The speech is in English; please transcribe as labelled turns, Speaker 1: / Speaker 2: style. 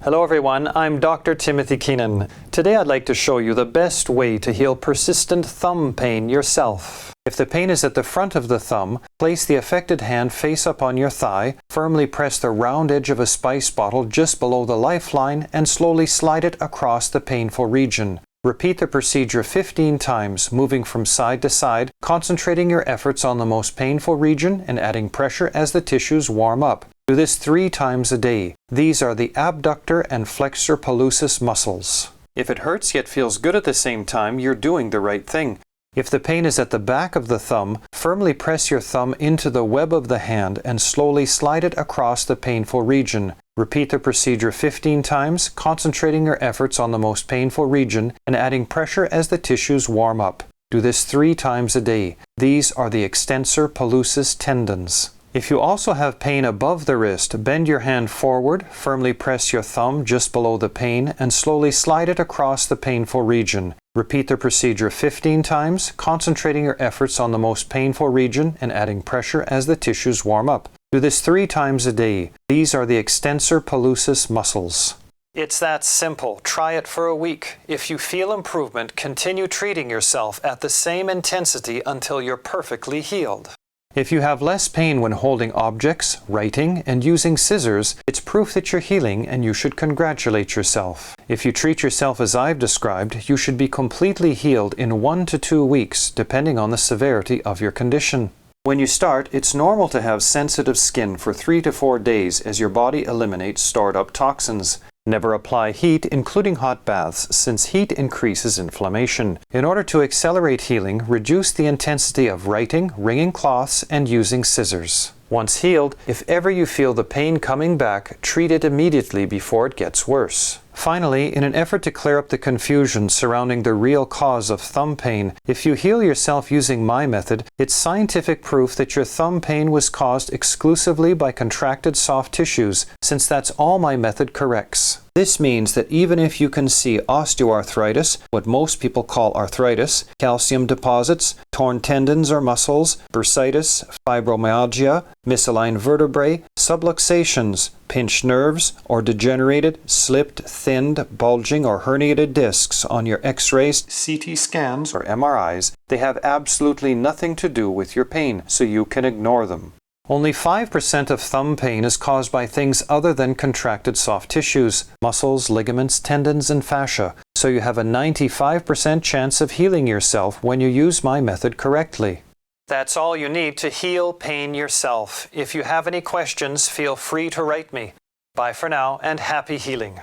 Speaker 1: Hello everyone, I'm Dr. Timothy Keenan. Today I'd like to show you the best way to heal persistent thumb pain yourself. If the pain is at the front of the thumb, place the affected hand face up on your thigh, firmly press the round edge of a spice bottle just below the lifeline, and slowly slide it across the painful region. Repeat the procedure 15 times, moving from side to side, concentrating your efforts on the most painful region and adding pressure as the tissues warm up. Do this 3 times a day. These are the abductor and flexor pallucis muscles. If it hurts yet feels good at the same time, you're doing the right thing. If the pain is at the back of the thumb, firmly press your thumb into the web of the hand and slowly slide it across the painful region. Repeat the procedure 15 times, concentrating your efforts on the most painful region and adding pressure as the tissues warm up. Do this 3 times a day. These are the extensor pallucis tendons. If you also have pain above the wrist, bend your hand forward, firmly press your thumb just below the pain, and slowly slide it across the painful region. Repeat the procedure 15 times, concentrating your efforts on the most painful region and adding pressure as the tissues warm up. Do this 3 times a day. These are the extensor pallucis muscles. It's that simple. Try it for a week. If you feel improvement, continue treating yourself at the same intensity until you're perfectly healed. If you have less pain when holding objects, writing, and using scissors, it's proof that you're healing and you should congratulate yourself. If you treat yourself as I've described, you should be completely healed in 1 to 2 weeks, depending on the severity of your condition. When you start, it's normal to have sensitive skin for 3 to 4 days as your body eliminates stored up toxins. Never apply heat, including hot baths, since heat increases inflammation. In order to accelerate healing, reduce the intensity of writing, wringing cloths, and using scissors. Once healed, if ever you feel the pain coming back, treat it immediately before it gets worse. Finally, in an effort to clear up the confusion surrounding the real cause of thumb pain, if you heal yourself using my method, it's scientific proof that your thumb pain was caused exclusively by contracted soft tissues, since that's all my method corrects. This means that even if you can see osteoarthritis, what most people call arthritis, calcium deposits, torn tendons or muscles, bursitis, fibromyalgia, misaligned vertebrae, subluxations, pinched nerves, or degenerated, slipped, thinned, bulging, or herniated discs on your X-rays, CT scans, or MRIs, they have absolutely nothing to do with your pain, so you can ignore them. Only 5% of thumb pain is caused by things other than contracted soft tissues, muscles, ligaments, tendons, and fascia, so you have a 95% chance of healing yourself when you use my method correctly. That's all you need to heal pain yourself. If you have any questions, feel free to write me. Bye for now, and happy healing.